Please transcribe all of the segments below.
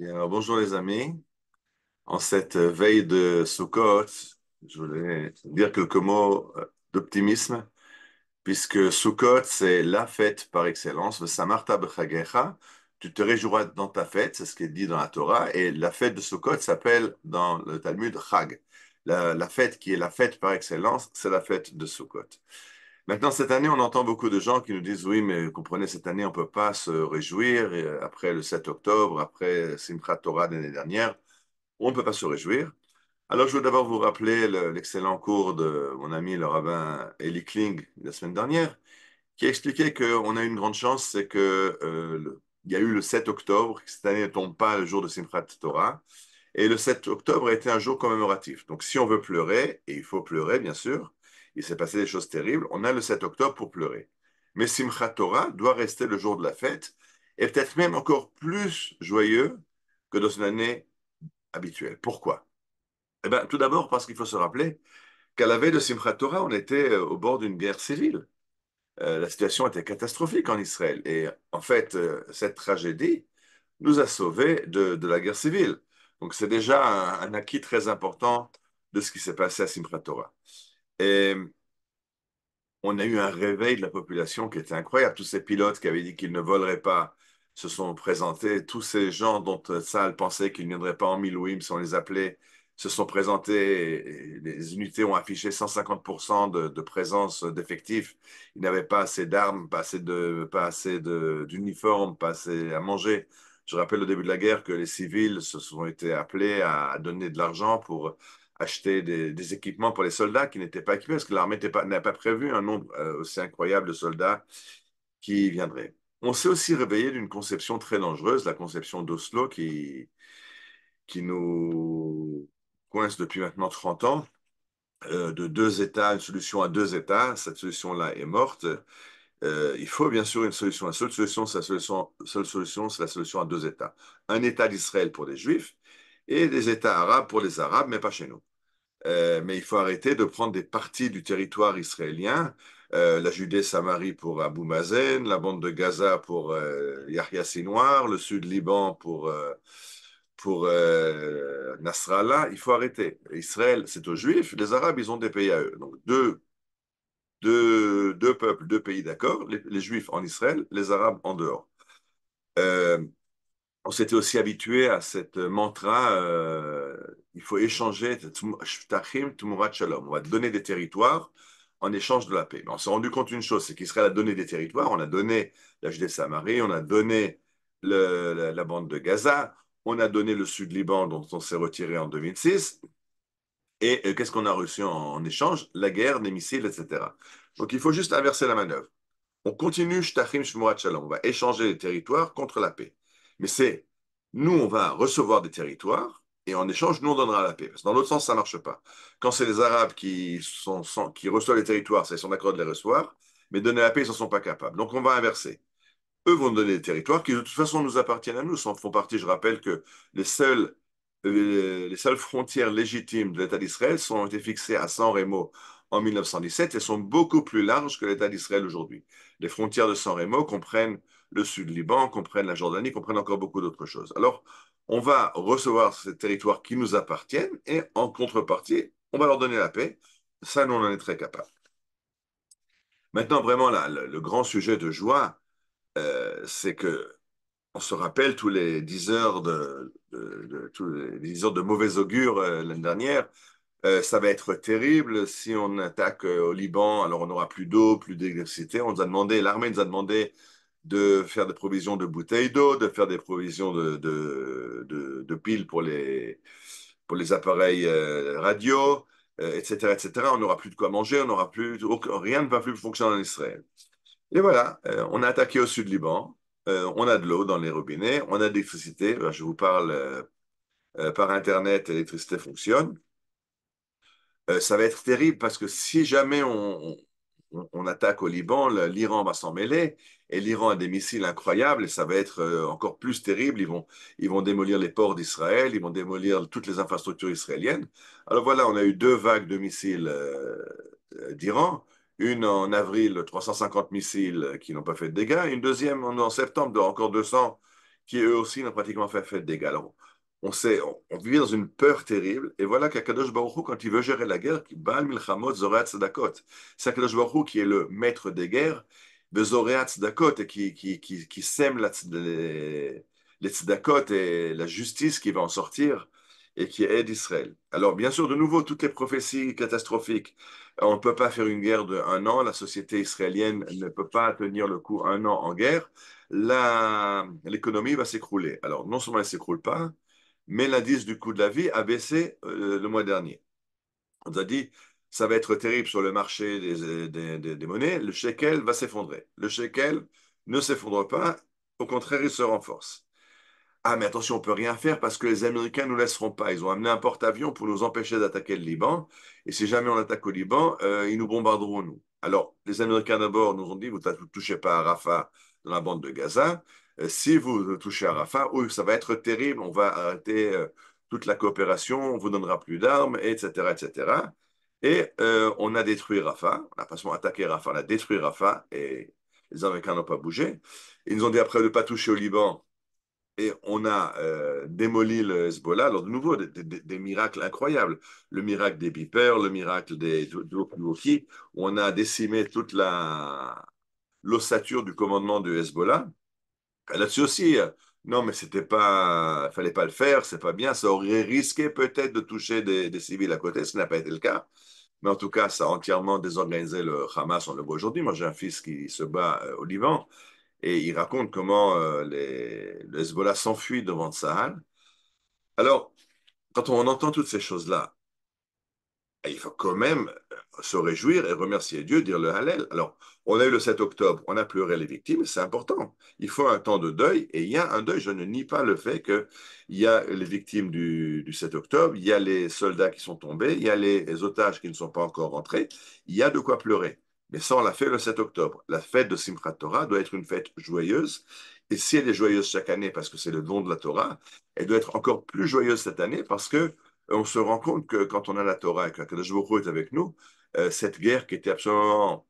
Bien, alors, bonjour les amis. En cette veille de Sukkot, je voulais dire quelques mots d'optimisme, puisque Sukkot, c'est la fête par excellence. V'samarta b'chagecha, tu te réjouiras dans ta fête, c'est ce qui est dit dans la Torah, et la fête de Sukkot s'appelle dans le Talmud Chag. La fête qui est la fête par excellence, c'est la fête de Sukkot. Maintenant, cette année, on entend beaucoup de gens qui nous disent, oui, mais comprenez, cette année, on ne peut pas se réjouir après le 7 octobre, après Simchat Torah de l'année dernière, on ne peut pas se réjouir. Alors, je veux d'abord vous rappeler l'excellent cours de mon ami le rabbin Eli Kling la semaine dernière, qui a expliqué qu'on a une grande chance, c'est que il y a eu le 7 octobre, que cette année ne tombe pas le jour de Simchat Torah, et le 7 octobre a été un jour commémoratif. Donc, si on veut pleurer, et il faut pleurer, bien sûr, il s'est passé des choses terribles, on a le 7 octobre pour pleurer. Mais Simchat Torah doit rester le jour de la fête, et peut-être même encore plus joyeux que dans une année habituelle. Pourquoi? Eh bien, tout d'abord parce qu'il faut se rappeler qu'à la veille de Simchat Torah, on était au bord d'une guerre civile. La situation était catastrophique en Israël. Et en fait, cette tragédie nous a sauvés de la guerre civile. Donc c'est déjà un acquis très important de ce qui s'est passé à Simchat Torah. Et on a eu un réveil de la population qui était incroyable. Tous ces pilotes qui avaient dit qu'ils ne voleraient pas se sont présentés. Tous ces gens dont Tsahal pensait qu'ils ne viendraient pas en Milouim si on les appelait se sont présentés. Et les unités ont affiché 150% de présence d'effectifs. Ils n'avaient pas assez d'armes, pas assez d'uniformes, pas assez à manger. Je rappelle au début de la guerre que les civils se sont été appelés à donner de l'argent pour acheter des équipements pour les soldats qui n'étaient pas équipés, parce que l'armée n'a pas prévu un nombre aussi incroyable de soldats qui viendraient. On s'est aussi réveillé d'une conception très dangereuse, la conception d'Oslo, qui nous coince depuis maintenant 30 ans, de deux États, une solution à deux États. Cette solution-là est morte. Il faut bien sûr une solution. La seule solution, c'est la solution à deux États. Un État d'Israël pour les Juifs et des États arabes pour les Arabes, mais pas chez nous. Mais il faut arrêter de prendre des parties du territoire israélien, la Judée-Samarie pour Abou Mazen, la bande de Gaza pour Yahya Sinwar, le sud Liban pour Nasrallah. Il faut arrêter. Israël, c'est aux Juifs, les Arabes, ils ont des pays à eux. Donc deux peuples, deux pays d'accord, les Juifs en Israël, les Arabes en dehors. Euh, on s'était aussi habitué à cette mantra, il faut échanger, shtachim tumurat shalom. On va donner des territoires en échange de la paix. Mais on s'est rendu compte d'une chose, c'est qu'Israël a donné des territoires. On a donné la Judée-Samarie, on a donné la bande de Gaza, on a donné le sud Liban dont on s'est retiré en 2006. Et qu'est-ce qu'on a reçu en échange? La guerre, des missiles, etc. Donc il faut juste inverser la manœuvre. On continue Shtachim Shmurat Shalom. On va échanger les territoires contre la paix. Mais c'est, nous, on va recevoir des territoires et en échange, nous, on donnera la paix. Parce que dans l'autre sens, ça ne marche pas. Quand c'est les Arabes qui reçoivent les territoires, c'est ils sont d'accord de les recevoir, mais donner la paix, ils n'en sont pas capables. Donc on va inverser. Eux vont donner des territoires qui, de toute façon, nous appartiennent à nous. Ils font partie, je rappelle que les seules frontières légitimes de l'État d'Israël ont été fixées à San Remo en 1917 et sont beaucoup plus larges que l'État d'Israël aujourd'hui. Les frontières de San Remo comprennent le sud Liban, comprennent la Jordanie, comprennent encore beaucoup d'autres choses. Alors, on va recevoir ces territoires qui nous appartiennent et en contrepartie, on va leur donner la paix. Ça, nous, on en est très capable. Maintenant, vraiment, là, le grand sujet de joie, c'est que on se rappelle tous les 10 heures tous les 10 heures de mauvais augure l'année dernière. Ça va être terrible si on attaque au Liban. Alors on n'aura plus d'eau, plus d'électricité. L'armée nous a demandé de faire des provisions de bouteilles d'eau, de faire des provisions de piles pour les appareils radio, etc., etc. On n'aura plus de quoi manger, on n'aura plus, rien ne va plus fonctionner en Israël. Et voilà, on a attaqué au sud Liban. On a de l'eau dans les robinets, on a de l'électricité. Je vous parle par Internet, l'électricité fonctionne. Ça va être terrible parce que si jamais on attaque au Liban, l'Iran va s'en mêler et l'Iran a des missiles incroyables et ça va être encore plus terrible. Ils vont démolir les ports d'Israël, ils vont démolir toutes les infrastructures israéliennes. Alors voilà, on a eu deux vagues de missiles d'Iran. Une en avril, 350 missiles qui n'ont pas fait de dégâts. Une deuxième en septembre, encore 200 qui eux aussi n'ont pratiquement fait de dégâts. Alors, on vivait dans une peur terrible, et voilà qu'Akadosh Baruch Hu, quand il veut gérer la guerre, Baal Milchamot Zoreat Tzedakot, c'est Akadosh Baruch Hu qui est le maître des guerres, de Zoreat Tzedakot, et qui sème les tzedakot et la justice qui va en sortir et qui aide Israël. Alors, bien sûr, de nouveau, toutes les prophéties catastrophiques. On ne peut pas faire une guerre de 1 an. La société israélienne ne peut pas tenir le coup 1 an en guerre. L'économie va s'écrouler. Alors, non seulement elle ne s'écroule pas, mais l'indice du coût de la vie a baissé le mois dernier. On nous a dit, ça va être terrible sur le marché des monnaies. Le shekel va s'effondrer. Le shekel ne s'effondre pas. Au contraire, il se renforce. Ah, mais attention, on ne peut rien faire parce que les Américains ne nous laisseront pas. Ils ont amené un porte-avions pour nous empêcher d'attaquer le Liban. Et si jamais on attaque au Liban, ils nous bombarderont, nous. Alors, les Américains d'abord nous ont dit, vous ne touchez pas à Rafah dans la bande de Gaza. Si vous touchez à Rafah, oui, ça va être terrible. On va arrêter toute la coopération, on ne vous donnera plus d'armes, etc., etc. Et on a détruit Rafah. On n'a pas seulement attaqué Rafah, on a détruit Rafah et les Américains n'ont pas bougé. Ils nous ont dit après de ne pas toucher au Liban et on a démoli le Hezbollah. Alors, de nouveau, des miracles incroyables. Le miracle des Beepers, le miracle des Walkie, où on a décimé toute l'ossature du commandement du Hezbollah. Là-dessus aussi, non, mais c'était pas, fallait pas le faire, c'est pas bien. Ça aurait risqué peut-être de toucher des civils à côté, ce n'a pas été le cas. Mais en tout cas, ça a entièrement désorganisé le Hamas, on le voit aujourd'hui. Moi, j'ai un fils qui se bat au Liban. Et il raconte comment le Hezbollah s'enfuit devant Tsahal. Alors, quand on entend toutes ces choses-là, il faut quand même se réjouir et remercier Dieu, dire le Hallel. Alors, on a eu le 7 octobre, on a pleuré les victimes, c'est important. Il faut un temps de deuil, et il y a un deuil. Je ne nie pas le fait qu'il y a les victimes du 7 octobre, il y a les soldats qui sont tombés, il y a les otages qui ne sont pas encore rentrés, il y a de quoi pleurer. Mais ça, on l'a fait le 7 octobre. La fête de Simchat Torah doit être une fête joyeuse, et si elle est joyeuse chaque année parce que c'est le don de la Torah, elle doit être encore plus joyeuse cette année parce que on se rend compte que quand on a la Torah et que Kadosh Baruch Hu est avec nous, cette guerre qui était absolument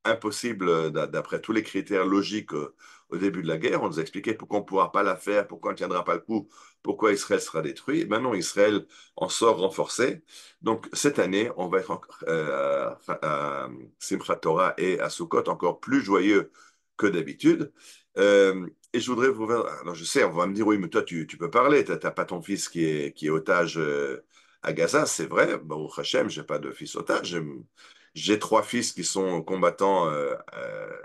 impossible d'après tous les critères logiques au début de la guerre, on nous a expliqué pourquoi on ne pourra pas la faire, pourquoi on ne tiendra pas le coup, pourquoi Israël sera détruit. Et maintenant, Israël en sort renforcé. Donc, cette année, on va être à Simchat Torah et à Sukkot encore plus joyeux que d'habitude. Et je voudrais vous voir. Alors, je sais, on va me dire, oui, mais toi, tu peux parler. Tu n'as pas ton fils qui est otage à Gaza. C'est vrai. Baruch Hashem, je n'ai pas de fils otage. J'ai 3 fils qui sont combattants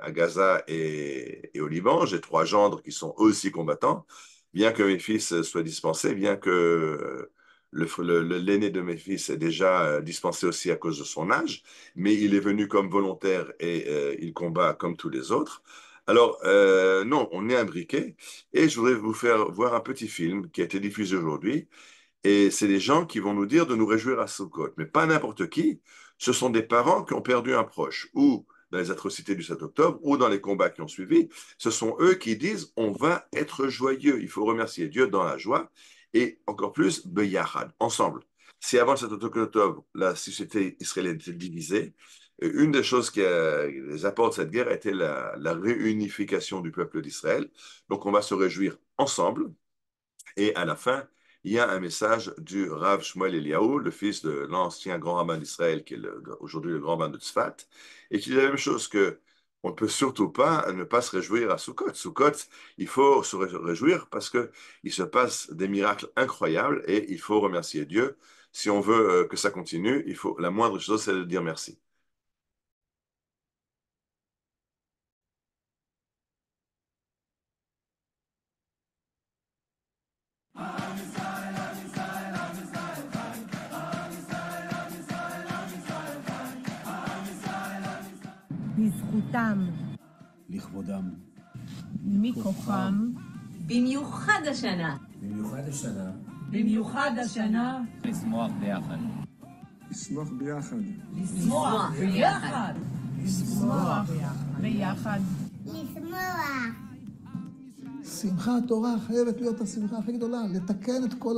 à Gaza et au Liban. J'ai 3 gendres qui sont aussi combattants. Bien que mes fils soient dispensés, bien que l'aîné de mes fils est déjà dispensé aussi à cause de son âge, mais il est venu comme volontaire et il combat comme tous les autres. Alors, non, on est imbriqués et je voudrais vous faire voir un petit film qui a été diffusé aujourd'hui. Et c'est des gens qui vont nous dire de nous réjouir à Sukkot, mais pas n'importe qui. Ce sont des parents qui ont perdu un proche, ou dans les atrocités du 7 octobre, ou dans les combats qui ont suivi. Ce sont eux qui disent on va être joyeux. Il faut remercier Dieu dans la joie, et encore plus, Beyachad, ensemble. Si avant le 7 octobre, la société israélienne était divisée, une des choses qui les apports de cette guerre était la réunification du peuple d'Israël. Donc on va se réjouir ensemble. Et à la fin, il y a un message du Rav Shmuel Eliyahu, le fils de l'ancien grand rabbin d'Israël, qui est aujourd'hui le grand rabbin de Tzfat, et qui dit la même chose que on ne peut surtout pas ne pas se réjouir à Sukkot. Sukkot, il faut se réjouir parce que il se passe des miracles incroyables et il faut remercier Dieu. Si on veut que ça continue, la moindre chose, c'est de dire merci. לזכותם, לכבודם, מכוחם, במיוחד השנה. במיוחד השנה, במיוחד השנה, לשמוח ביחד. לשמוח ביחד. לשמוח ביחד. לשמוח ביחד. לשמוח. שמחת תורה חייבת להיות השמחה הכי גדולה, לתקן את כל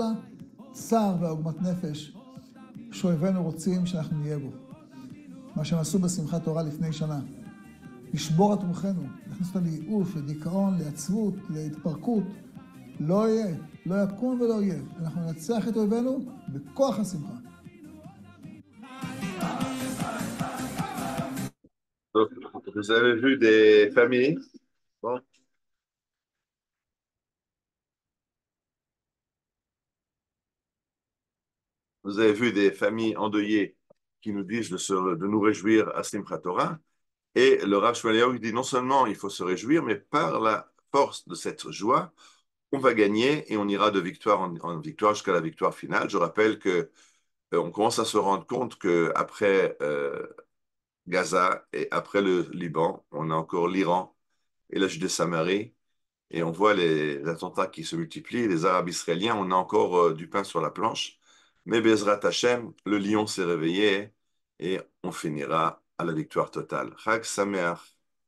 הצער והעוגמת נפש שאויבינו רוצים שאנחנו נהיה בו. מה שהם עשו בשמחת תורה לפני שנה. לשבור את רוחנו, להכניס אותה לייאוש, לדיכאון, לעצבות, להתפרקות. לא יהיה, לא יקום ולא יהיה. אנחנו ננצח את אויבינו בכוח השמחה. Donc, vous avez vu des familles, bon, vous avez vu des familles endeuillées qui nous disent de nous réjouir à Simchat Torah. Et le Rav Shmuel dit non seulement il faut se réjouir, mais par la force de cette joie, on va gagner et on ira de victoire en victoire jusqu'à la victoire finale. Je rappelle que on commence à se rendre compte que après Gaza et après le Liban, on a encore l'Iran et la Judée-Samarie. Et on voit les attentats qui se multiplient. Les Arabes israéliens, on a encore du pain sur la planche. Mais Bezrat Hashem, le lion s'est réveillé et on finira à la victoire totale. Chag Sameach.